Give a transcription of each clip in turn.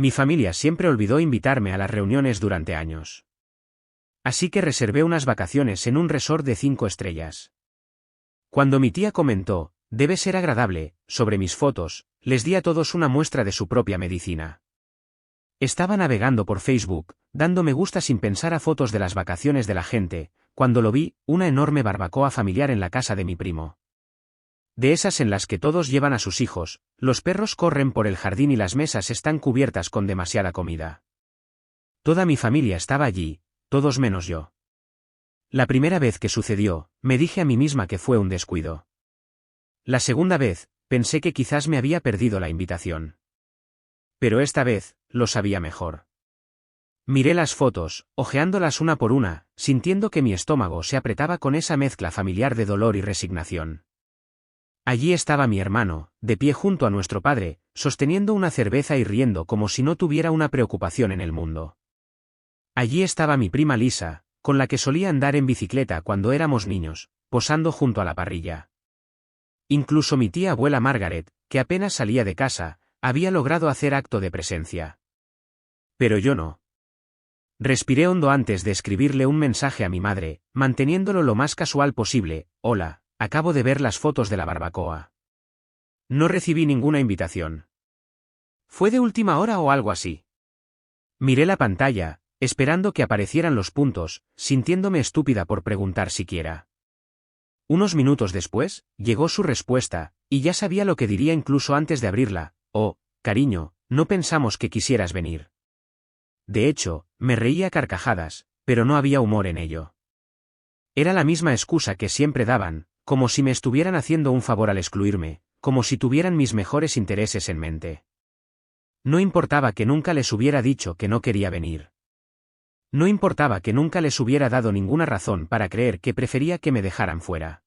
Mi familia siempre olvidó invitarme a las reuniones durante años. Así que reservé unas vacaciones en un resort de 5 estrellas. Cuando mi tía comentó, debe ser agradable, sobre mis fotos, les di a todos una muestra de su propia medicina. Estaba navegando por Facebook, dando me gusta sin pensar a fotos de las vacaciones de la gente, cuando lo vi, una enorme barbacoa familiar en la casa de mi primo. De esas en las que todos llevan a sus hijos, los perros corren por el jardín y las mesas están cubiertas con demasiada comida. Toda mi familia estaba allí, todos menos yo. La primera vez que sucedió, me dije a mí misma que fue un descuido. La segunda vez, pensé que quizás me había perdido la invitación. Pero esta vez, lo sabía mejor. Miré las fotos, hojeándolas una por una, sintiendo que mi estómago se apretaba con esa mezcla familiar de dolor y resignación. Allí estaba mi hermano, de pie junto a nuestro padre, sosteniendo una cerveza y riendo como si no tuviera una preocupación en el mundo. Allí estaba mi prima Lisa, con la que solía andar en bicicleta cuando éramos niños, posando junto a la parrilla. Incluso mi tía abuela Margaret, que apenas salía de casa, había logrado hacer acto de presencia. Pero yo no. Respiré hondo antes de escribirle un mensaje a mi madre, manteniéndolo lo más casual posible. Hola, acabo de ver las fotos de la barbacoa. No recibí ninguna invitación. ¿Fue de última hora o algo así? Miré la pantalla, esperando que aparecieran los puntos, sintiéndome estúpida por preguntar siquiera. Unos minutos después, llegó su respuesta, y ya sabía lo que diría incluso antes de abrirla. Oh, cariño, no pensamos que quisieras venir. De hecho, me reía a carcajadas, pero no había humor en ello. Era la misma excusa que siempre daban, como si me estuvieran haciendo un favor al excluirme, como si tuvieran mis mejores intereses en mente. No importaba que nunca les hubiera dicho que no quería venir. No importaba que nunca les hubiera dado ninguna razón para creer que prefería que me dejaran fuera.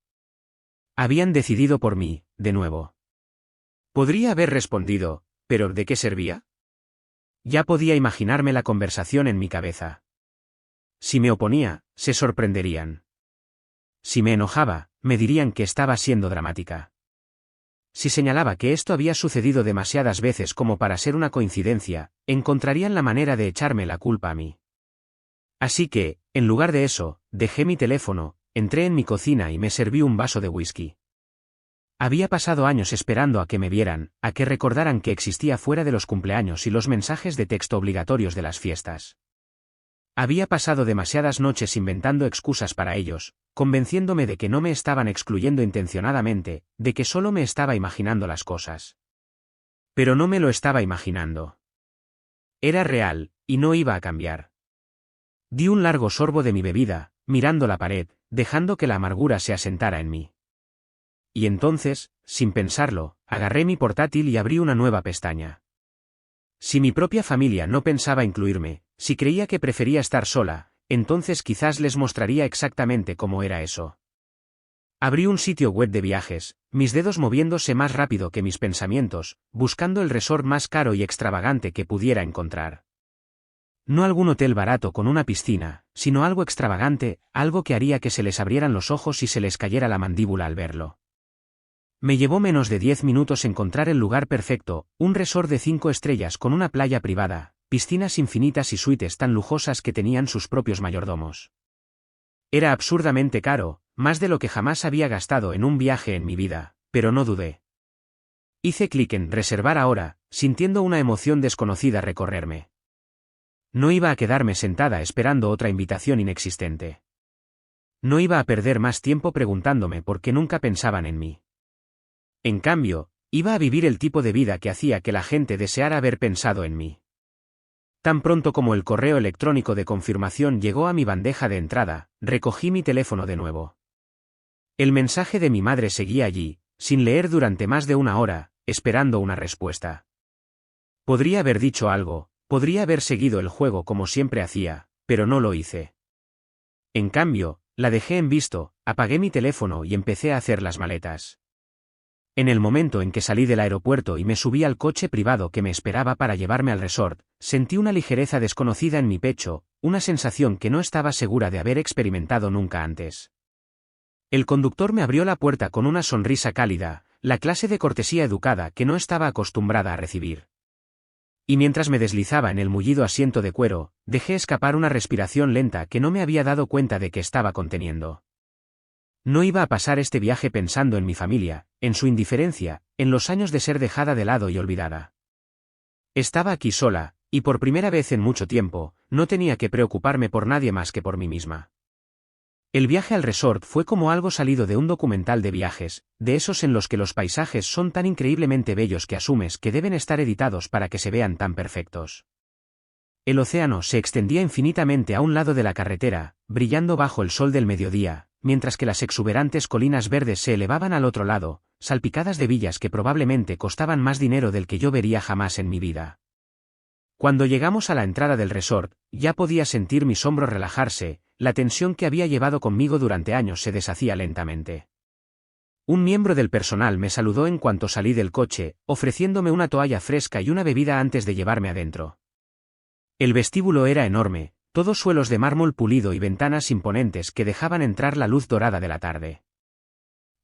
Habían decidido por mí, de nuevo. Podría haber respondido, ¿pero de qué servía? Ya podía imaginarme la conversación en mi cabeza. Si me oponía, se sorprenderían. Si me enojaba, me dirían que estaba siendo dramática. Si señalaba que esto había sucedido demasiadas veces como para ser una coincidencia, encontrarían la manera de echarme la culpa a mí. Así que, en lugar de eso, dejé mi teléfono, entré en mi cocina y me serví un vaso de whisky. Había pasado años esperando a que me vieran, a que recordaran que existía fuera de los cumpleaños y los mensajes de texto obligatorios de las fiestas. Había pasado demasiadas noches inventando excusas para ellos, convenciéndome de que no me estaban excluyendo intencionadamente, de que solo me estaba imaginando las cosas. Pero no me lo estaba imaginando. Era real, y no iba a cambiar. Di un largo sorbo de mi bebida, mirando la pared, dejando que la amargura se asentara en mí. Y entonces, sin pensarlo, agarré mi portátil y abrí una nueva pestaña. Si mi propia familia no pensaba incluirme, si creía que prefería estar sola, entonces quizás les mostraría exactamente cómo era eso. Abrí un sitio web de viajes, mis dedos moviéndose más rápido que mis pensamientos, buscando el resort más caro y extravagante que pudiera encontrar. No algún hotel barato con una piscina, sino algo extravagante, algo que haría que se les abrieran los ojos y se les cayera la mandíbula al verlo. Me llevó menos de 10 minutos encontrar el lugar perfecto, un resort de 5 estrellas con una playa privada, piscinas infinitas y suites tan lujosas que tenían sus propios mayordomos. Era absurdamente caro, más de lo que jamás había gastado en un viaje en mi vida, pero no dudé. Hice clic en reservar ahora, sintiendo una emoción desconocida recorrerme. No iba a quedarme sentada esperando otra invitación inexistente. No iba a perder más tiempo preguntándome por qué nunca pensaban en mí. En cambio, iba a vivir el tipo de vida que hacía que la gente deseara haber pensado en mí. Tan pronto como el correo electrónico de confirmación llegó a mi bandeja de entrada, recogí mi teléfono de nuevo. El mensaje de mi madre seguía allí, sin leer durante más de una hora, esperando una respuesta. Podría haber dicho algo, podría haber seguido el juego como siempre hacía, pero no lo hice. En cambio, la dejé en visto, apagué mi teléfono y empecé a hacer las maletas. En el momento en que salí del aeropuerto y me subí al coche privado que me esperaba para llevarme al resort, sentí una ligereza desconocida en mi pecho, una sensación que no estaba segura de haber experimentado nunca antes. El conductor me abrió la puerta con una sonrisa cálida, la clase de cortesía educada que no estaba acostumbrada a recibir. Y mientras me deslizaba en el mullido asiento de cuero, dejé escapar una respiración lenta que no me había dado cuenta de que estaba conteniendo. No iba a pasar este viaje pensando en mi familia, en su indiferencia, en los años de ser dejada de lado y olvidada. Estaba aquí sola, y por primera vez en mucho tiempo, no tenía que preocuparme por nadie más que por mí misma. El viaje al resort fue como algo salido de un documental de viajes, de esos en los que los paisajes son tan increíblemente bellos que asumes que deben estar editados para que se vean tan perfectos. El océano se extendía infinitamente a un lado de la carretera, brillando bajo el sol del mediodía, mientras que las exuberantes colinas verdes se elevaban al otro lado, salpicadas de villas que probablemente costaban más dinero del que yo vería jamás en mi vida. Cuando llegamos a la entrada del resort, ya podía sentir mis hombros relajarse, la tensión que había llevado conmigo durante años se deshacía lentamente. Un miembro del personal me saludó en cuanto salí del coche, ofreciéndome una toalla fresca y una bebida antes de llevarme adentro. El vestíbulo era enorme, todos suelos de mármol pulido y ventanas imponentes que dejaban entrar la luz dorada de la tarde.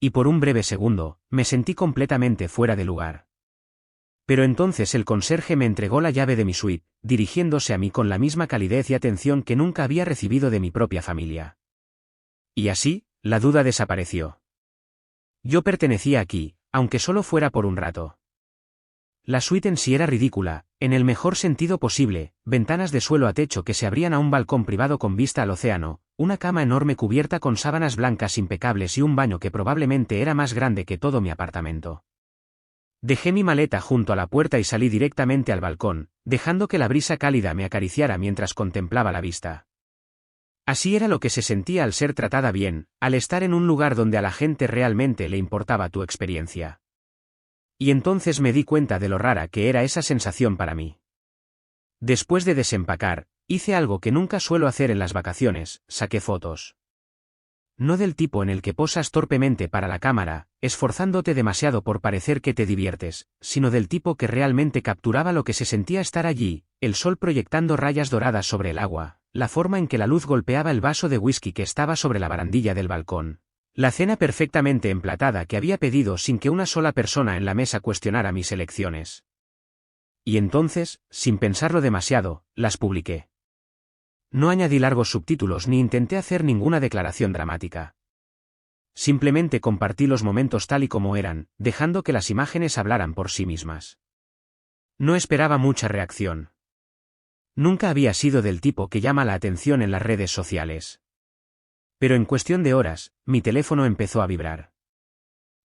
Y por un breve segundo, me sentí completamente fuera de lugar. Pero entonces el conserje me entregó la llave de mi suite, dirigiéndose a mí con la misma calidez y atención que nunca había recibido de mi propia familia. Y así, la duda desapareció. Yo pertenecía aquí, aunque solo fuera por un rato. La suite en sí era ridícula, en el mejor sentido posible, ventanas de suelo a techo que se abrían a un balcón privado con vista al océano, una cama enorme cubierta con sábanas blancas impecables y un baño que probablemente era más grande que todo mi apartamento. Dejé mi maleta junto a la puerta y salí directamente al balcón, dejando que la brisa cálida me acariciara mientras contemplaba la vista. Así era lo que se sentía al ser tratada bien, al estar en un lugar donde a la gente realmente le importaba tu experiencia. Y entonces me di cuenta de lo rara que era esa sensación para mí. Después de desempacar, hice algo que nunca suelo hacer en las vacaciones, saqué fotos. No del tipo en el que posas torpemente para la cámara, esforzándote demasiado por parecer que te diviertes, sino del tipo que realmente capturaba lo que se sentía estar allí, el sol proyectando rayas doradas sobre el agua, la forma en que la luz golpeaba el vaso de whisky que estaba sobre la barandilla del balcón, la cena perfectamente emplatada que había pedido sin que una sola persona en la mesa cuestionara mis elecciones. Y entonces, sin pensarlo demasiado, las publiqué. No añadí largos subtítulos ni intenté hacer ninguna declaración dramática. Simplemente compartí los momentos tal y como eran, dejando que las imágenes hablaran por sí mismas. No esperaba mucha reacción. Nunca había sido del tipo que llama la atención en las redes sociales. Pero en cuestión de horas, mi teléfono empezó a vibrar.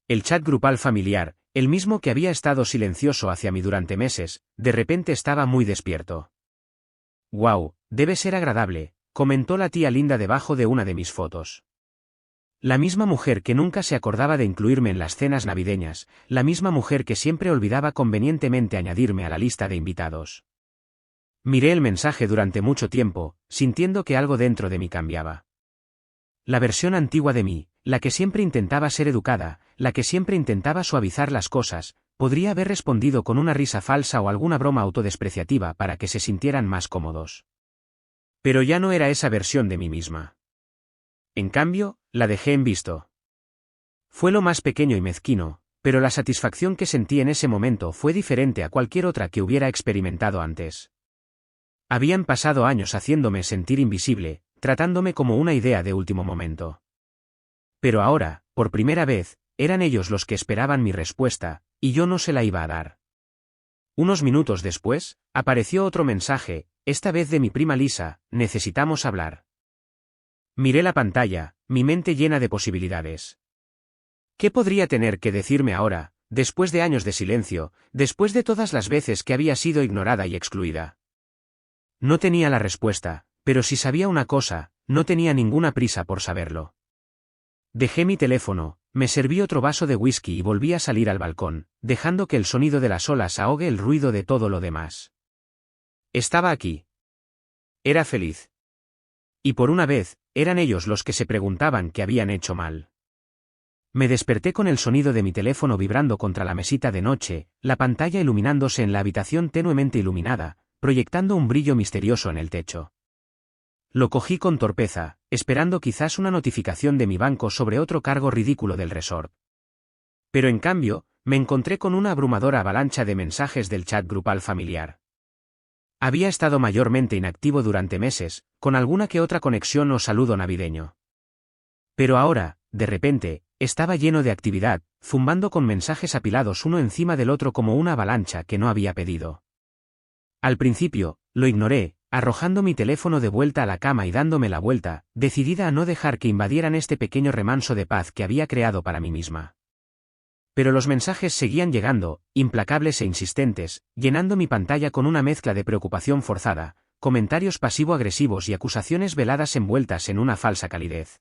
El chat grupal familiar, el mismo que había estado silencioso hacia mí durante meses, de repente estaba muy despierto. «Guau, debe ser agradable», comentó la tía Linda debajo de una de mis fotos. La misma mujer que nunca se acordaba de incluirme en las cenas navideñas, la misma mujer que siempre olvidaba convenientemente añadirme a la lista de invitados. Miré el mensaje durante mucho tiempo, sintiendo que algo dentro de mí cambiaba. La versión antigua de mí, la que siempre intentaba ser educada, la que siempre intentaba suavizar las cosas, podría haber respondido con una risa falsa o alguna broma autodespreciativa para que se sintieran más cómodos. Pero ya no era esa versión de mí misma. En cambio, la dejé en visto. Fue lo más pequeño y mezquino, pero la satisfacción que sentí en ese momento fue diferente a cualquier otra que hubiera experimentado antes. Habían pasado años haciéndome sentir invisible, tratándome como una idea de último momento. Pero ahora, por primera vez, eran ellos los que esperaban mi respuesta, y yo no se la iba a dar. Unos minutos después, apareció otro mensaje, esta vez de mi prima Lisa: «Necesitamos hablar». Miré la pantalla, mi mente llena de posibilidades. ¿Qué podría tener que decirme ahora, después de años de silencio, después de todas las veces que había sido ignorada y excluida? No tenía la respuesta, pero si sabía una cosa, no tenía ninguna prisa por saberlo. Dejé mi teléfono, me serví otro vaso de whisky y volví a salir al balcón, dejando que el sonido de las olas ahogue el ruido de todo lo demás. Estaba aquí. Era feliz. Y por una vez, eran ellos los que se preguntaban qué habían hecho mal. Me desperté con el sonido de mi teléfono vibrando contra la mesita de noche, la pantalla iluminándose en la habitación tenuemente iluminada, proyectando un brillo misterioso en el techo. Lo cogí con torpeza, esperando quizás una notificación de mi banco sobre otro cargo ridículo del resort. Pero en cambio, me encontré con una abrumadora avalancha de mensajes del chat grupal familiar. Había estado mayormente inactivo durante meses, con alguna que otra conexión o saludo navideño. Pero ahora, de repente, estaba lleno de actividad, zumbando con mensajes apilados uno encima del otro como una avalancha que no había pedido. Al principio, lo ignoré, arrojando mi teléfono de vuelta a la cama y dándome la vuelta, decidida a no dejar que invadieran este pequeño remanso de paz que había creado para mí misma. Pero los mensajes seguían llegando, implacables e insistentes, llenando mi pantalla con una mezcla de preocupación forzada, comentarios pasivo-agresivos y acusaciones veladas envueltas en una falsa calidez.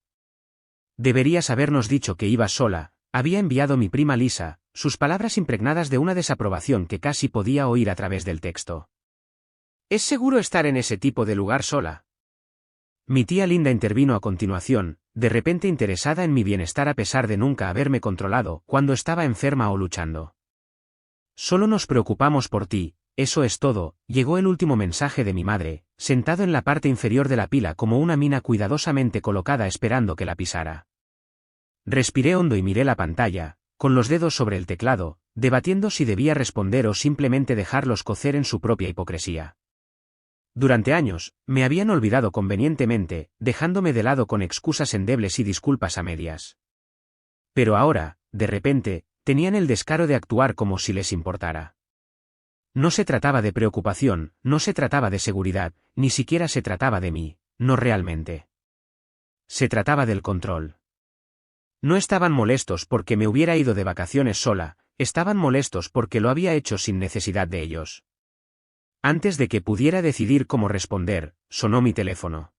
Deberías habernos dicho que ibas sola, había enviado mi prima Lisa, sus palabras impregnadas de una desaprobación que casi podía oír a través del texto. ¿Es seguro estar en ese tipo de lugar sola? Mi tía Linda intervino a continuación, de repente interesada en mi bienestar a pesar de nunca haberme controlado cuando estaba enferma o luchando. Solo nos preocupamos por ti, eso es todo, llegó el último mensaje de mi madre, sentado en la parte inferior de la pila como una mina cuidadosamente colocada esperando que la pisara. Respiré hondo y miré la pantalla, con los dedos sobre el teclado, debatiendo si debía responder o simplemente dejarlos cocer en su propia hipocresía. Durante años, me habían olvidado convenientemente, dejándome de lado con excusas endebles y disculpas a medias. Pero ahora, de repente, tenían el descaro de actuar como si les importara. No se trataba de preocupación, no se trataba de seguridad, ni siquiera se trataba de mí, no realmente. Se trataba del control. No estaban molestos porque me hubiera ido de vacaciones sola, estaban molestos porque lo había hecho sin necesidad de ellos. Antes de que pudiera decidir cómo responder, sonó mi teléfono.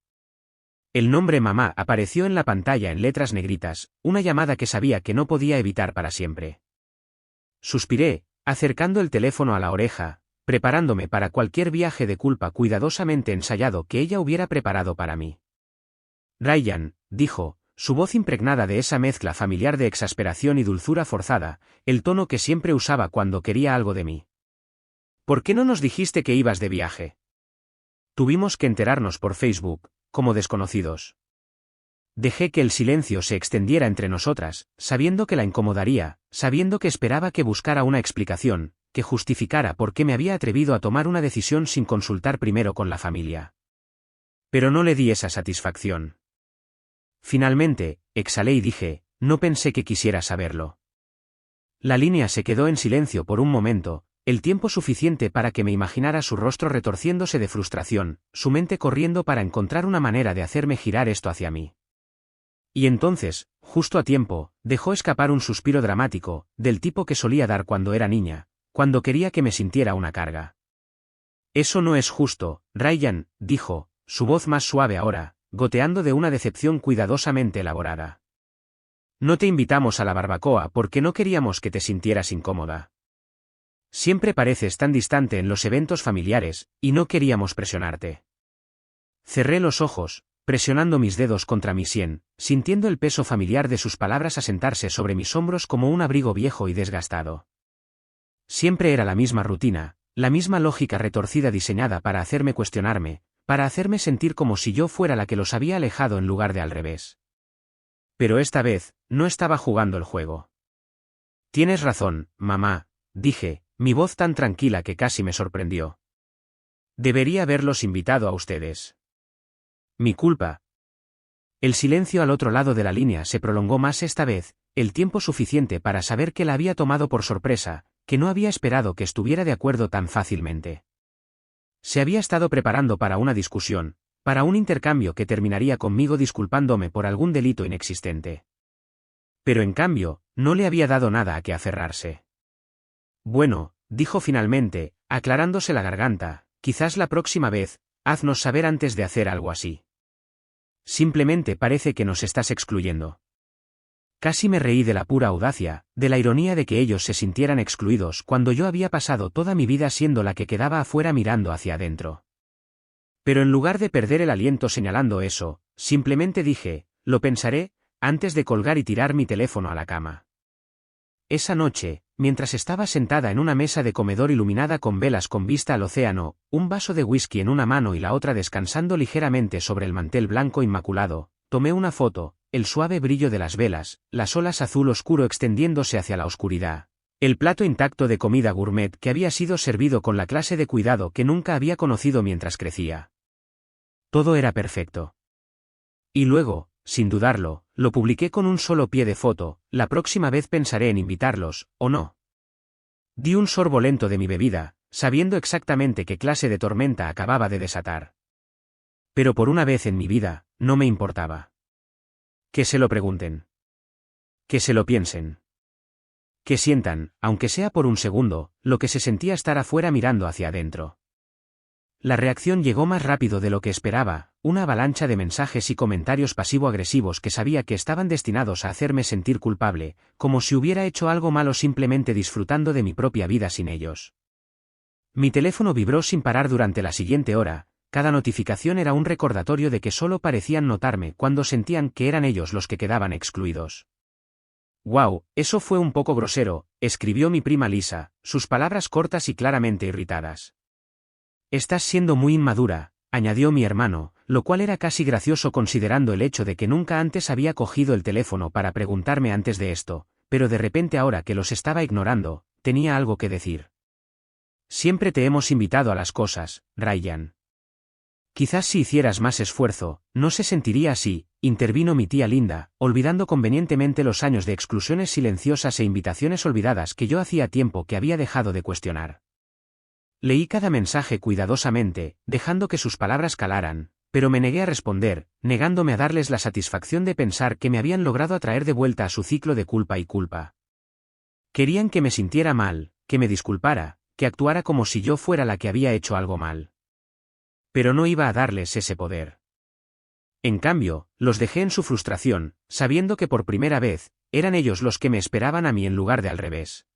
El nombre mamá apareció en la pantalla en letras negritas, una llamada que sabía que no podía evitar para siempre. Suspiré, acercando el teléfono a la oreja, preparándome para cualquier viaje de culpa cuidadosamente ensayado que ella hubiera preparado para mí. Ryan, dijo, su voz impregnada de esa mezcla familiar de exasperación y dulzura forzada, el tono que siempre usaba cuando quería algo de mí. ¿Por qué no nos dijiste que ibas de viaje? Tuvimos que enterarnos por Facebook, como desconocidos. Dejé que el silencio se extendiera entre nosotras, sabiendo que la incomodaría, sabiendo que esperaba que buscara una explicación, que justificara por qué me había atrevido a tomar una decisión sin consultar primero con la familia. Pero no le di esa satisfacción. Finalmente, exhalé y dije, no pensé que quisiera saberlo. La línea se quedó en silencio por un momento, el tiempo suficiente para que me imaginara su rostro retorciéndose de frustración, su mente corriendo para encontrar una manera de hacerme girar esto hacia mí. Y entonces, justo a tiempo, dejó escapar un suspiro dramático, del tipo que solía dar cuando era niña, cuando quería que me sintiera una carga. Eso no es justo, Ryan, dijo, su voz más suave ahora, goteando de una decepción cuidadosamente elaborada. No te invitamos a la barbacoa porque no queríamos que te sintieras incómoda. Siempre pareces tan distante en los eventos familiares, y no queríamos presionarte. Cerré los ojos, presionando mis dedos contra mi sien, sintiendo el peso familiar de sus palabras asentarse sobre mis hombros como un abrigo viejo y desgastado. Siempre era la misma rutina, la misma lógica retorcida diseñada para hacerme cuestionarme, para hacerme sentir como si yo fuera la que los había alejado en lugar de al revés. Pero esta vez, no estaba jugando el juego. Tienes razón, mamá, dije, mi voz tan tranquila que casi me sorprendió. Debería haberlos invitado a ustedes. Mi culpa. El silencio al otro lado de la línea se prolongó más esta vez, el tiempo suficiente para saber que la había tomado por sorpresa, que no había esperado que estuviera de acuerdo tan fácilmente. Se había estado preparando para una discusión, para un intercambio que terminaría conmigo disculpándome por algún delito inexistente. Pero en cambio, no le había dado nada a que aferrarse. Bueno, dijo finalmente, aclarándose la garganta, quizás la próxima vez, haznos saber antes de hacer algo así. Simplemente parece que nos estás excluyendo. Casi me reí de la pura audacia, de la ironía de que ellos se sintieran excluidos cuando yo había pasado toda mi vida siendo la que quedaba afuera mirando hacia adentro. Pero en lugar de perder el aliento señalando eso, simplemente dije, lo pensaré, antes de colgar y tirar mi teléfono a la cama. Esa noche, mientras estaba sentada en una mesa de comedor iluminada con velas con vista al océano, un vaso de whisky en una mano y la otra descansando ligeramente sobre el mantel blanco inmaculado, tomé una foto, el suave brillo de las velas, las olas azul oscuro extendiéndose hacia la oscuridad, El plato intacto de comida gourmet que había sido servido con la clase de cuidado que nunca había conocido mientras crecía. Todo era perfecto. Y luego, sin dudarlo, lo publiqué con un solo pie de foto: la próxima vez pensaré en invitarlos, ¿o no? Di un sorbo lento de mi bebida, sabiendo exactamente qué clase de tormenta acababa de desatar. Pero por una vez en mi vida, no me importaba. Que se lo pregunten. Que se lo piensen. Que sientan, aunque sea por un segundo, lo que se sentía estar afuera mirando hacia adentro. La reacción llegó más rápido de lo que esperaba, una avalancha de mensajes y comentarios pasivo-agresivos que sabía que estaban destinados a hacerme sentir culpable, como si hubiera hecho algo malo simplemente disfrutando de mi propia vida sin ellos. Mi teléfono vibró sin parar durante la siguiente hora. Cada notificación era un recordatorio de que solo parecían notarme cuando sentían que eran ellos los que quedaban excluidos. «Wow, eso fue un poco grosero», escribió mi prima Lisa, sus palabras cortas y claramente irritadas. «Estás siendo muy inmadura», añadió mi hermano, lo cual era casi gracioso considerando el hecho de que nunca antes había cogido el teléfono para preguntarme antes de esto, pero de repente ahora que los estaba ignorando, tenía algo que decir. «Siempre te hemos invitado a las cosas, Ryan. Quizás si hicieras más esfuerzo, no se sentiría así», intervino mi tía Linda, olvidando convenientemente los años de exclusiones silenciosas e invitaciones olvidadas que yo hacía tiempo que había dejado de cuestionar. Leí cada mensaje cuidadosamente, dejando que sus palabras calaran, pero me negué a responder, negándome a darles la satisfacción de pensar que me habían logrado atraer de vuelta a su ciclo de culpa y culpa. Querían que me sintiera mal, que me disculpara, que actuara como si yo fuera la que había hecho algo mal. Pero no iba a darles ese poder. En cambio, los dejé en su frustración, sabiendo que por primera vez, eran ellos los que me esperaban a mí en lugar de al revés.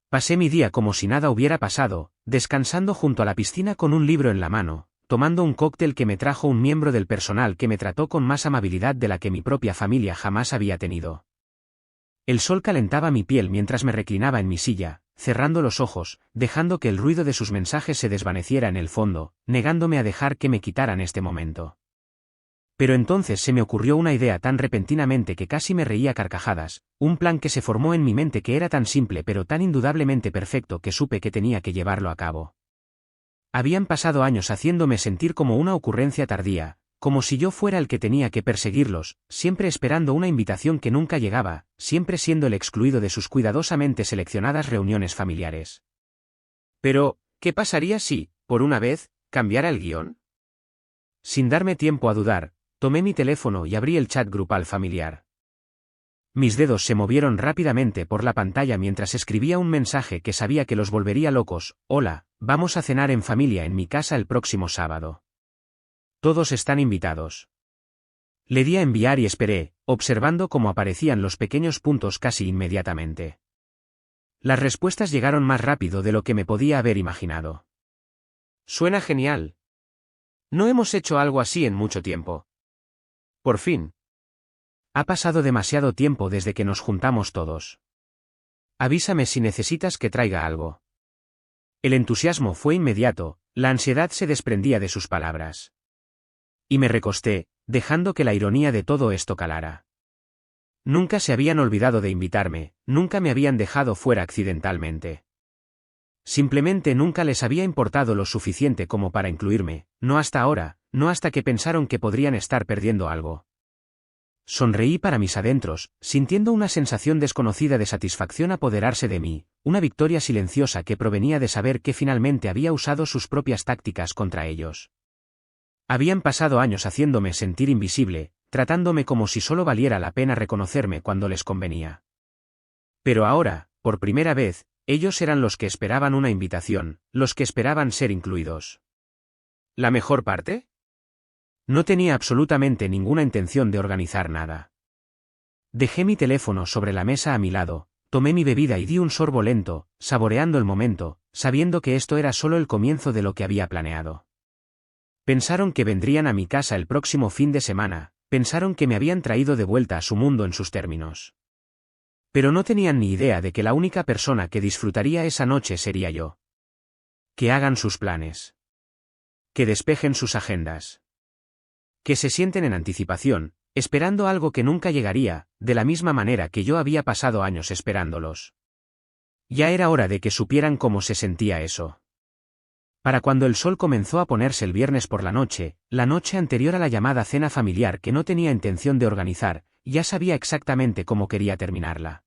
Pasé mi día como si nada hubiera pasado, descansando junto a la piscina con un libro en la mano, tomando un cóctel que me trajo un miembro del personal que me trató con más amabilidad de la que mi propia familia jamás había tenido. El sol calentaba mi piel mientras me reclinaba en mi silla, cerrando los ojos, dejando que el ruido de sus mensajes se desvaneciera en el fondo, negándome a dejar que me quitaran este momento. Pero entonces se me ocurrió una idea tan repentinamente que casi me reía a carcajadas, un plan que se formó en mi mente que era tan simple pero tan indudablemente perfecto que supe que tenía que llevarlo a cabo. Habían pasado años haciéndome sentir como una ocurrencia tardía, como si yo fuera el que tenía que perseguirlos, siempre esperando una invitación que nunca llegaba, siempre siendo el excluido de sus cuidadosamente seleccionadas reuniones familiares. Pero, ¿qué pasaría si, por una vez, cambiara el guión? Sin darme tiempo a dudar, tomé mi teléfono y abrí el chat grupal familiar. Mis dedos se movieron rápidamente por la pantalla mientras escribía un mensaje que sabía que los volvería locos: «Hola, vamos a cenar en familia en mi casa el próximo sábado. Todos están invitados». Le di a enviar y esperé, observando cómo aparecían los pequeños puntos casi inmediatamente. Las respuestas llegaron más rápido de lo que me podía haber imaginado. «Suena genial. No hemos hecho algo así en mucho tiempo. Por fin. Ha pasado demasiado tiempo desde que nos juntamos todos. Avísame si necesitas que traiga algo». El entusiasmo fue inmediato, la ansiedad se desprendía de sus palabras. Y me recosté, dejando que la ironía de todo esto calara. Nunca se habían olvidado de invitarme, nunca me habían dejado fuera accidentalmente. Simplemente nunca les había importado lo suficiente como para incluirme, no hasta ahora, no hasta que pensaron que podrían estar perdiendo algo. Sonreí para mis adentros, sintiendo una sensación desconocida de satisfacción apoderarse de mí, una victoria silenciosa que provenía de saber que finalmente había usado sus propias tácticas contra ellos. Habían pasado años haciéndome sentir invisible, tratándome como si solo valiera la pena reconocerme cuando les convenía. Pero ahora, por primera vez, ellos eran los que esperaban una invitación, los que esperaban ser incluidos. ¿La mejor parte? No tenía absolutamente ninguna intención de organizar nada. Dejé mi teléfono sobre la mesa a mi lado, tomé mi bebida y di un sorbo lento, saboreando el momento, sabiendo que esto era solo el comienzo de lo que había planeado. Pensaron que vendrían a mi casa el próximo fin de semana, pensaron que me habían traído de vuelta a su mundo en sus términos. Pero no tenían ni idea de que la única persona que disfrutaría esa noche sería yo. Que hagan sus planes. Que despejen sus agendas. Que se sienten en anticipación, esperando algo que nunca llegaría, de la misma manera que yo había pasado años esperándolos. Ya era hora de que supieran cómo se sentía eso. Para cuando el sol comenzó a ponerse el viernes por la noche anterior a la llamada cena familiar que no tenía intención de organizar, ya sabía exactamente cómo quería terminarla.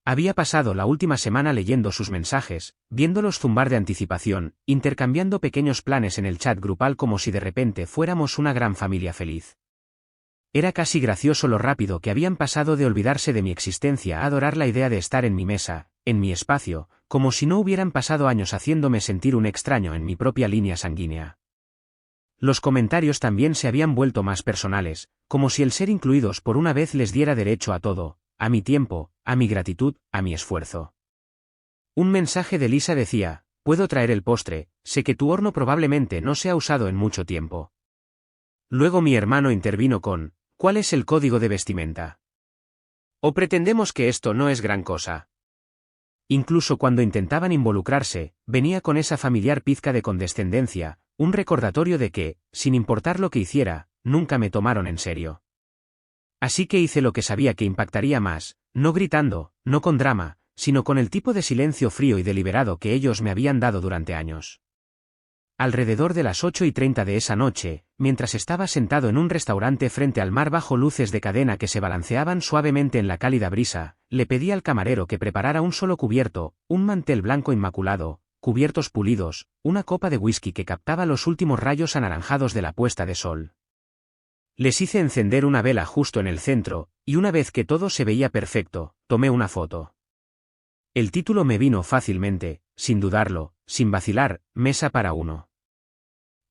Había pasado la última semana leyendo sus mensajes, viéndolos zumbar de anticipación, intercambiando pequeños planes en el chat grupal como si de repente fuéramos una gran familia feliz. Era casi gracioso lo rápido que habían pasado de olvidarse de mi existencia a adorar la idea de estar en mi mesa, en mi espacio, como si no hubieran pasado años haciéndome sentir un extraño en mi propia línea sanguínea. Los comentarios también se habían vuelto más personales, como si el ser incluidos por una vez les diera derecho a todo, a mi tiempo, a mi gratitud, a mi esfuerzo. Un mensaje de Lisa decía: «Puedo traer el postre, sé que tu horno probablemente no se ha usado en mucho tiempo». Luego mi hermano intervino con: «¿Cuál es el código de vestimenta? ¿O pretendemos que esto no es gran cosa?». Incluso cuando intentaban involucrarse, venía con esa familiar pizca de condescendencia, un recordatorio de que, sin importar lo que hiciera, nunca me tomaron en serio. Así que hice lo que sabía que impactaría más, no gritando, no con drama, sino con el tipo de silencio frío y deliberado que ellos me habían dado durante años. Alrededor de las 8:30 de esa noche, mientras estaba sentado en un restaurante frente al mar bajo luces de cadena que se balanceaban suavemente en la cálida brisa, le pedí al camarero que preparara un solo cubierto, un mantel blanco inmaculado, cubiertos pulidos, una copa de whisky que captaba los últimos rayos anaranjados de la puesta de sol. Les hice encender una vela justo en el centro, y una vez que todo se veía perfecto, tomé una foto. El título me vino fácilmente, sin dudarlo, sin vacilar: Mesa para uno.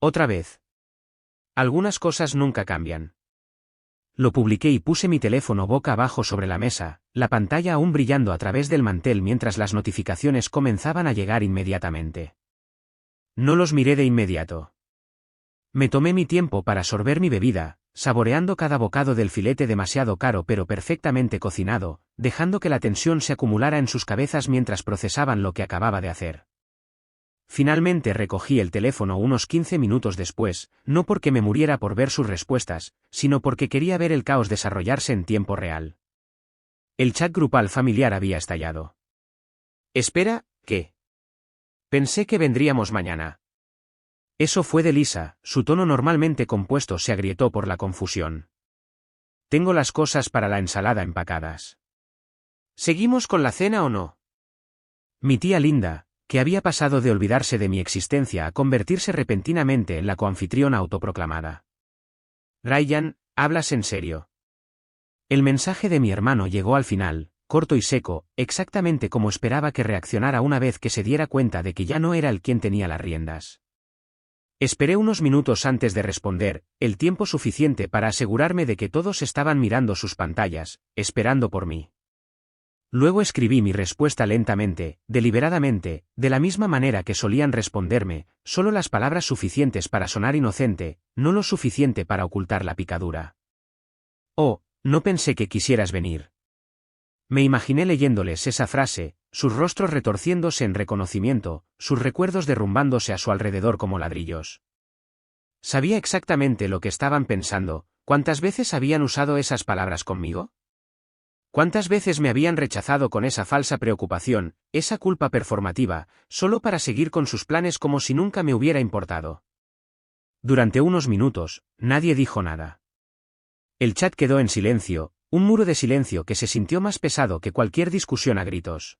Otra vez. Algunas cosas nunca cambian. Lo publiqué y puse mi teléfono boca abajo sobre la mesa, la pantalla aún brillando a través del mantel mientras las notificaciones comenzaban a llegar inmediatamente. No los miré de inmediato. Me tomé mi tiempo para sorber mi bebida, saboreando cada bocado del filete demasiado caro pero perfectamente cocinado, dejando que la tensión se acumulara en sus cabezas mientras procesaban lo que acababa de hacer. Finalmente recogí el teléfono unos 15 minutos después, no porque me muriera por ver sus respuestas, sino porque quería ver el caos desarrollarse en tiempo real. El chat grupal familiar había estallado. «Espera, ¿qué? Pensé que vendríamos mañana». Eso fue de Lisa, su tono normalmente compuesto se agrietó por la confusión. «Tengo las cosas para la ensalada empacadas». «¿Seguimos con la cena o no?». Mi tía Linda, que había pasado de olvidarse de mi existencia a convertirse repentinamente en la coanfitriona autoproclamada. «Ryan, ¿hablas en serio?». El mensaje de mi hermano llegó al final, corto y seco, exactamente como esperaba que reaccionara una vez que se diera cuenta de que ya no era él quien tenía las riendas. Esperé unos minutos antes de responder, el tiempo suficiente para asegurarme de que todos estaban mirando sus pantallas, esperando por mí. Luego escribí mi respuesta lentamente, deliberadamente, de la misma manera que solían responderme, solo las palabras suficientes para sonar inocente, no lo suficiente para ocultar la picadura. «Oh, no pensé que quisieras venir». Me imaginé leyéndoles esa frase, sus rostros retorciéndose en reconocimiento, sus recuerdos derrumbándose a su alrededor como ladrillos. Sabía exactamente lo que estaban pensando. ¿Cuántas veces habían usado esas palabras conmigo? ¿Cuántas veces me habían rechazado con esa falsa preocupación, esa culpa performativa, solo para seguir con sus planes como si nunca me hubiera importado? Durante unos minutos, nadie dijo nada. El chat quedó en silencio, un muro de silencio que se sintió más pesado que cualquier discusión a gritos.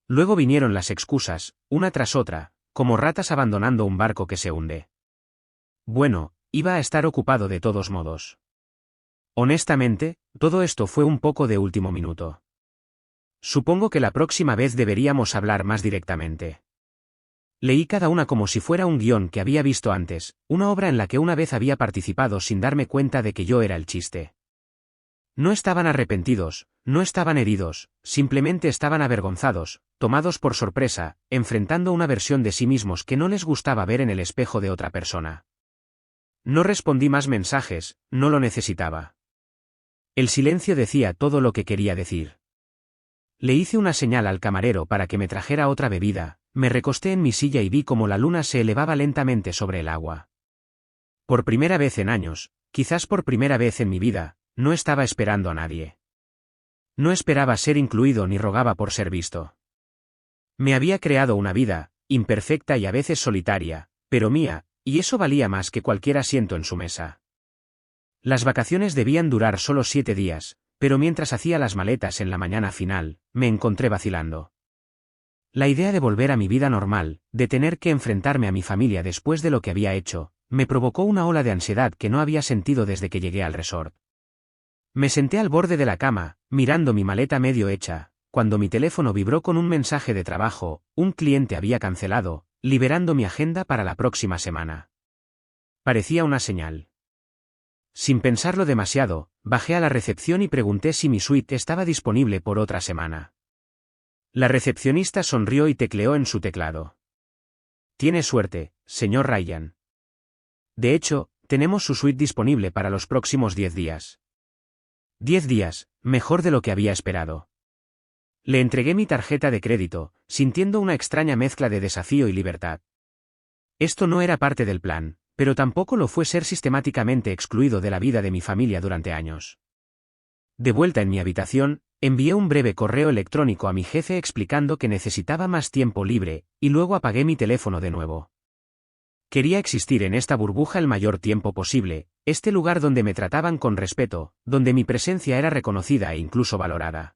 Luego vinieron las excusas, una tras otra, como ratas abandonando un barco que se hunde. Bueno, iba a estar ocupado de todos modos. Honestamente, todo esto fue un poco de último minuto. Supongo que la próxima vez deberíamos hablar más directamente. Leí cada una como si fuera un guión que había visto antes, una obra en la que una vez había participado sin darme cuenta de que yo era el chiste. No estaban arrepentidos, no estaban heridos, simplemente estaban avergonzados, tomados por sorpresa, enfrentando una versión de sí mismos que no les gustaba ver en el espejo de otra persona. No respondí más mensajes, no lo necesitaba. El silencio decía todo lo que quería decir. Le hice una señal al camarero para que me trajera otra bebida, me recosté en mi silla y vi cómo la luna se elevaba lentamente sobre el agua. Por primera vez en años, quizás por primera vez en mi vida, no estaba esperando a nadie. No esperaba ser incluido ni rogaba por ser visto. Me había creado una vida, imperfecta y a veces solitaria, pero mía, y eso valía más que cualquier asiento en su mesa. Las vacaciones debían durar solo 7 días, pero mientras hacía las maletas en la mañana final, me encontré vacilando. La idea de volver a mi vida normal, de tener que enfrentarme a mi familia después de lo que había hecho, me provocó una ola de ansiedad que no había sentido desde que llegué al resort. Me senté al borde de la cama, mirando mi maleta medio hecha, cuando mi teléfono vibró con un mensaje de trabajo. Un cliente había cancelado, liberando mi agenda para la próxima semana. Parecía una señal. Sin pensarlo demasiado, bajé a la recepción y pregunté si mi suite estaba disponible por otra semana. La recepcionista sonrió y tecleó en su teclado. Tiene suerte, señor Ryan. De hecho, tenemos su suite disponible para los próximos 10 días. 10 días, mejor de lo que había esperado. Le entregué mi tarjeta de crédito, sintiendo una extraña mezcla de desafío y libertad. Esto no era parte del plan, pero tampoco lo fue ser sistemáticamente excluido de la vida de mi familia durante años. De vuelta en mi habitación, envié un breve correo electrónico a mi jefe explicando que necesitaba más tiempo libre, y luego apagué mi teléfono de nuevo. Quería existir en esta burbuja el mayor tiempo posible, este lugar donde me trataban con respeto, donde mi presencia era reconocida e incluso valorada.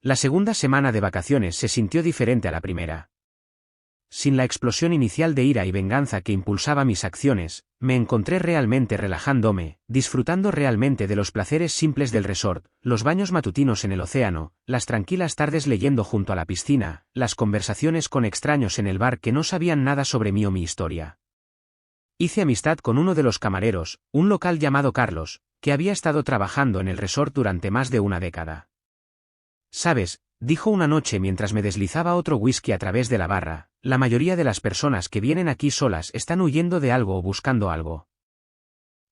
La segunda semana de vacaciones se sintió diferente a la primera. Sin la explosión inicial de ira y venganza que impulsaba mis acciones, me encontré realmente relajándome, disfrutando realmente de los placeres simples del resort, los baños matutinos en el océano, las tranquilas tardes leyendo junto a la piscina, las conversaciones con extraños en el bar que no sabían nada sobre mí o mi historia. Hice amistad con uno de los camareros, un local llamado Carlos, que había estado trabajando en el resort durante más de una década. ¿Sabes?, dijo una noche mientras me deslizaba otro whisky a través de la barra, la mayoría de las personas que vienen aquí solas están huyendo de algo o buscando algo.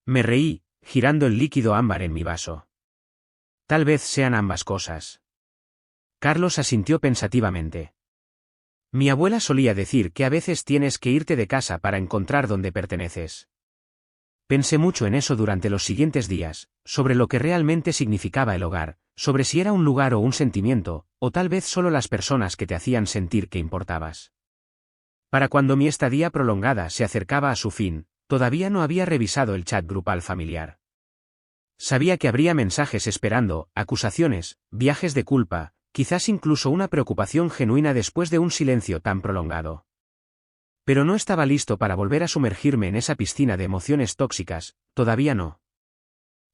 Me reí, girando el líquido ámbar en mi vaso. Tal vez sean ambas cosas. Carlos asintió pensativamente. Mi abuela solía decir que a veces tienes que irte de casa para encontrar dónde perteneces. Pensé mucho en eso durante los siguientes días, sobre lo que realmente significaba el hogar, sobre si era un lugar o un sentimiento, o tal vez solo las personas que te hacían sentir que importabas. Para cuando mi estadía prolongada se acercaba a su fin, todavía no había revisado el chat grupal familiar. Sabía que habría mensajes esperando, acusaciones, viajes de culpa, quizás incluso una preocupación genuina después de un silencio tan prolongado. Pero no estaba listo para volver a sumergirme en esa piscina de emociones tóxicas, todavía no.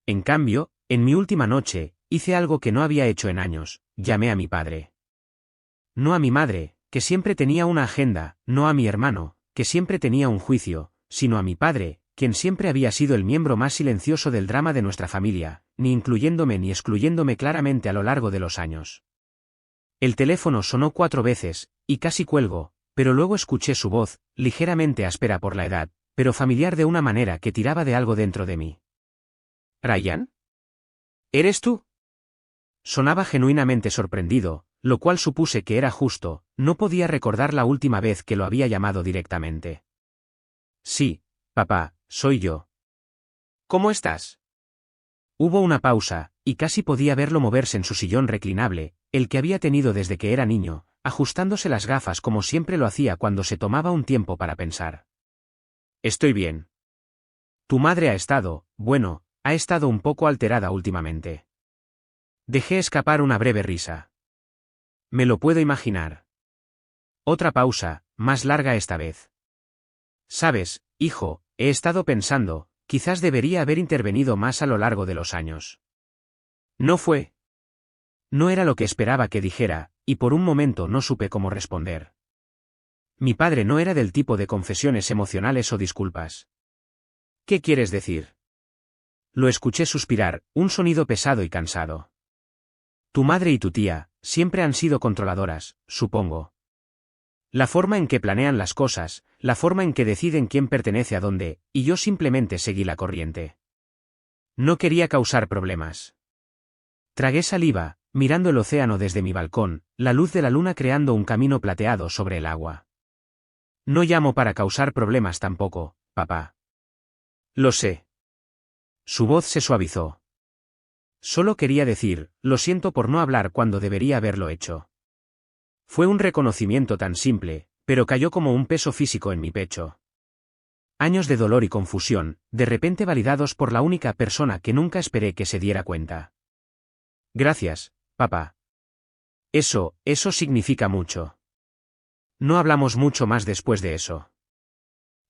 En cambio, en mi última noche, hice algo que no había hecho en años, llamé a mi padre. No a mi madre, que siempre tenía una agenda, no a mi hermano, que siempre tenía un juicio, sino a mi padre, quien siempre había sido el miembro más silencioso del drama de nuestra familia, ni incluyéndome ni excluyéndome claramente a lo largo de los años. El teléfono sonó 4 veces, y casi cuelgo, pero luego escuché su voz, ligeramente áspera por la edad, pero familiar de una manera que tiraba de algo dentro de mí. ¿Ryan? ¿Eres tú? Sonaba genuinamente sorprendido, lo cual supuse que era justo, no podía recordar la última vez que lo había llamado directamente. Sí, papá, soy yo. ¿Cómo estás? Hubo una pausa, y casi podía verlo moverse en su sillón reclinable, el que había tenido desde que era niño, ajustándose las gafas como siempre lo hacía cuando se tomaba un tiempo para pensar. Estoy bien. Tu madre ha estado, bueno, ha estado un poco alterada últimamente. Dejé escapar una breve risa. Me lo puedo imaginar. Otra pausa, más larga esta vez. Sabes, hijo, he estado pensando, quizás debería haber intervenido más a lo largo de los años. No fue. No era lo que esperaba que dijera, y por un momento no supe cómo responder. Mi padre no era del tipo de confesiones emocionales o disculpas. ¿Qué quieres decir? Lo escuché suspirar, un sonido pesado y cansado. Tu madre y tu tía, siempre han sido controladoras, supongo. La forma en que planean las cosas, la forma en que deciden quién pertenece a dónde, y yo simplemente seguí la corriente. No quería causar problemas. Tragué saliva, mirando el océano desde mi balcón, la luz de la luna creando un camino plateado sobre el agua. No llamo para causar problemas tampoco, papá. Lo sé. Su voz se suavizó. Solo quería decir, lo siento por no hablar cuando debería haberlo hecho. Fue un reconocimiento tan simple, pero cayó como un peso físico en mi pecho. Años de dolor y confusión, de repente validados por la única persona que nunca esperé que se diera cuenta. Gracias, papá. Eso significa mucho. No hablamos mucho más después de eso.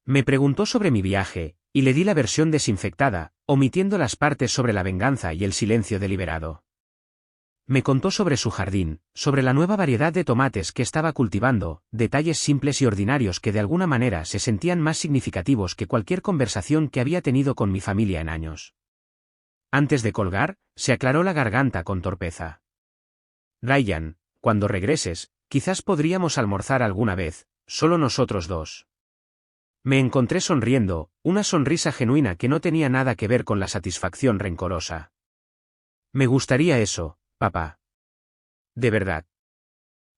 Me preguntó sobre mi viaje, y le di la versión desinfectada, omitiendo las partes sobre la venganza y el silencio deliberado. Me contó sobre su jardín, sobre la nueva variedad de tomates que estaba cultivando, detalles simples y ordinarios que de alguna manera se sentían más significativos que cualquier conversación que había tenido con mi familia en años. Antes de colgar, se aclaró la garganta con torpeza. Ryan, cuando regreses, quizás podríamos almorzar alguna vez, solo nosotros dos. Me encontré sonriendo, una sonrisa genuina que no tenía nada que ver con la satisfacción rencorosa. Me gustaría eso, papá. De verdad.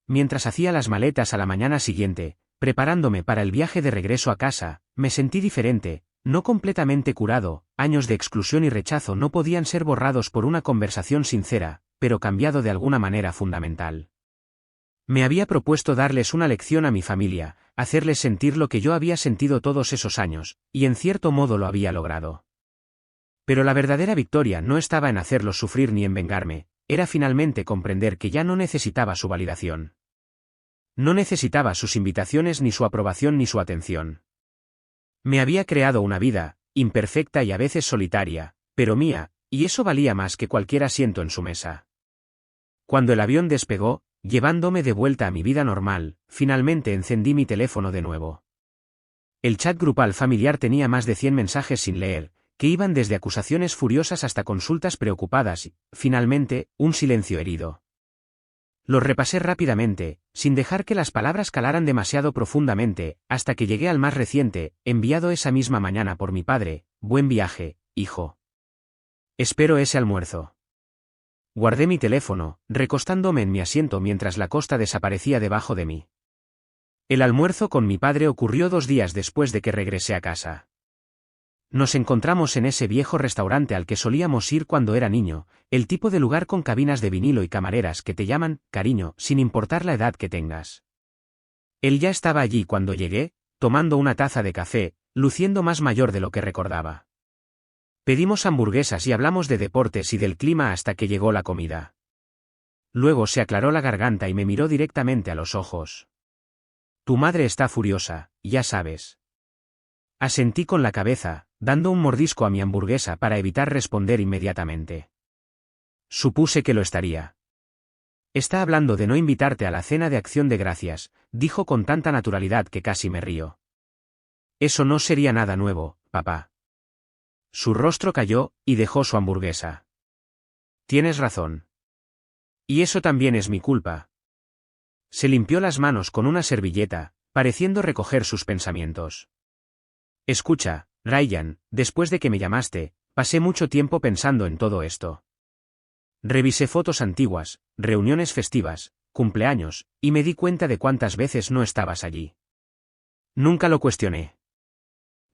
Mientras hacía las maletas a la mañana siguiente, preparándome para el viaje de regreso a casa, me sentí diferente, no completamente curado. Años de exclusión y rechazo no podían ser borrados por una conversación sincera, pero cambiado de alguna manera fundamental. Me había propuesto darles una lección a mi familia, hacerles sentir lo que yo había sentido todos esos años, y en cierto modo lo había logrado. Pero la verdadera victoria no estaba en hacerlos sufrir ni en vengarme, era finalmente comprender que ya no necesitaba su validación. No necesitaba sus invitaciones ni su aprobación ni su atención. Me había creado una vida, imperfecta y a veces solitaria, pero mía, y eso valía más que cualquier asiento en su mesa. Cuando el avión despegó, llevándome de vuelta a mi vida normal, finalmente encendí mi teléfono de nuevo. El chat grupal familiar tenía más de 100 mensajes sin leer, que iban desde acusaciones furiosas hasta consultas preocupadas y, finalmente, un silencio herido. Los repasé rápidamente, sin dejar que las palabras calaran demasiado profundamente, hasta que llegué al más reciente, enviado esa misma mañana por mi padre: buen viaje, hijo. Espero ese almuerzo. Guardé mi teléfono, recostándome en mi asiento mientras la costa desaparecía debajo de mí. El almuerzo con mi padre ocurrió 2 días después de que regresé a casa. Nos encontramos en ese viejo restaurante al que solíamos ir cuando era niño, el tipo de lugar con cabinas de vinilo y camareras que te llaman cariño, sin importar la edad que tengas. Él ya estaba allí cuando llegué, tomando una taza de café, luciendo más mayor de lo que recordaba. Pedimos hamburguesas y hablamos de deportes y del clima hasta que llegó la comida. Luego se aclaró la garganta y me miró directamente a los ojos. Tu madre está furiosa, ya sabes. Asentí con la cabeza, dando un mordisco a mi hamburguesa para evitar responder inmediatamente. Supuse que lo estaría. Está hablando de no invitarte a la cena de Acción de Gracias, dijo con tanta naturalidad que casi me río. Eso no sería nada nuevo, papá. Su rostro cayó, y dejó su hamburguesa. Tienes razón. Y eso también es mi culpa. Se limpió las manos con una servilleta, pareciendo recoger sus pensamientos. Escucha, Ryan, después de que me llamaste, pasé mucho tiempo pensando en todo esto. Revisé fotos antiguas, reuniones festivas, cumpleaños, y me di cuenta de cuántas veces no estabas allí. Nunca lo cuestioné.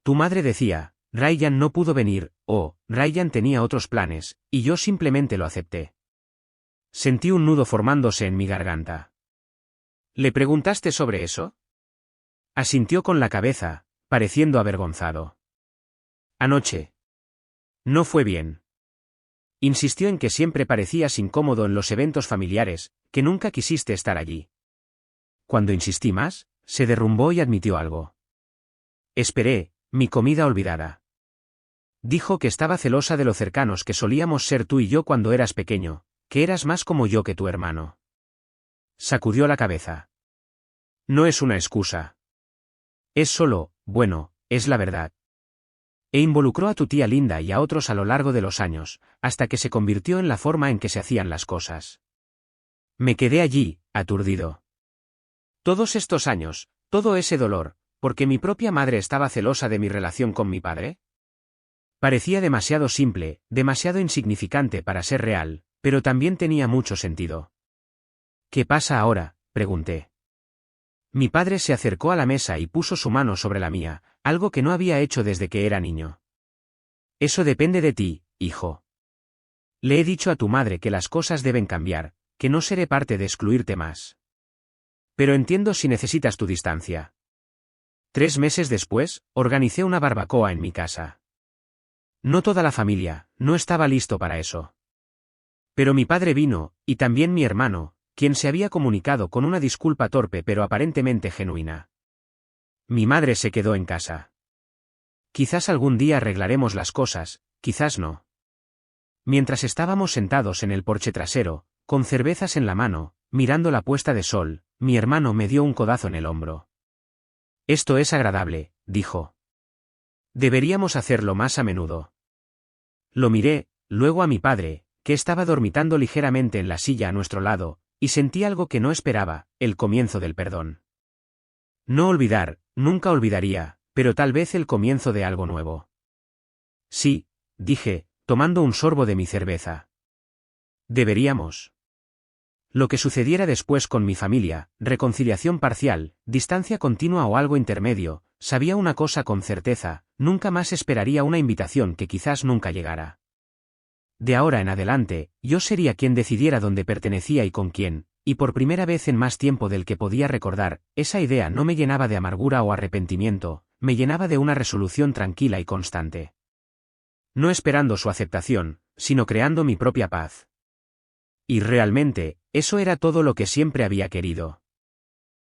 Tu madre decía: Ryan no pudo venir, o Ryan tenía otros planes, y yo simplemente lo acepté. Sentí un nudo formándose en mi garganta. ¿Le preguntaste sobre eso? Asintió con la cabeza, pareciendo avergonzado. Anoche. No fue bien. Insistió en que siempre parecías incómodo en los eventos familiares, que nunca quisiste estar allí. Cuando insistí más, se derrumbó y admitió algo. Esperé, mi comida olvidada. Dijo que estaba celosa de lo cercanos que solíamos ser tú y yo cuando eras pequeño, que eras más como yo que tu hermano. Sacudió la cabeza. No es una excusa. Es solo, bueno, es la verdad. E involucró a tu tía Linda y a otros a lo largo de los años, hasta que se convirtió en la forma en que se hacían las cosas. Me quedé allí, aturdido. Todos estos años, todo ese dolor, ¿porque mi propia madre estaba celosa de mi relación con mi padre? Parecía demasiado simple, demasiado insignificante para ser real, pero también tenía mucho sentido. ¿Qué pasa ahora?, pregunté. Mi padre se acercó a la mesa y puso su mano sobre la mía, algo que no había hecho desde que era niño. Eso depende de ti, hijo. Le he dicho a tu madre que las cosas deben cambiar, que no seré parte de excluirte más. Pero entiendo si necesitas tu distancia. 3 meses después, organicé una barbacoa en mi casa. No toda la familia, no estaba listo para eso. Pero mi padre vino, y también mi hermano, quien se había comunicado con una disculpa torpe pero aparentemente genuina. Mi madre se quedó en casa. Quizás algún día arreglaremos las cosas, quizás no. Mientras estábamos sentados en el porche trasero, con cervezas en la mano, mirando la puesta de sol, mi hermano me dio un codazo en el hombro. Esto es agradable, dijo. Deberíamos hacerlo más a menudo. Lo miré, luego a mi padre, que estaba dormitando ligeramente en la silla a nuestro lado, y sentí algo que no esperaba, el comienzo del perdón. No olvidar, nunca olvidaría, pero tal vez el comienzo de algo nuevo. Sí, dije, tomando un sorbo de mi cerveza. Deberíamos. Lo que sucediera después con mi familia, reconciliación parcial, distancia continua o algo intermedio, sabía una cosa con certeza, nunca más esperaría una invitación que quizás nunca llegara. De ahora en adelante, yo sería quien decidiera dónde pertenecía y con quién, y por primera vez en más tiempo del que podía recordar, esa idea no me llenaba de amargura o arrepentimiento, me llenaba de una resolución tranquila y constante. No esperando su aceptación, sino creando mi propia paz. Y realmente, eso era todo lo que siempre había querido.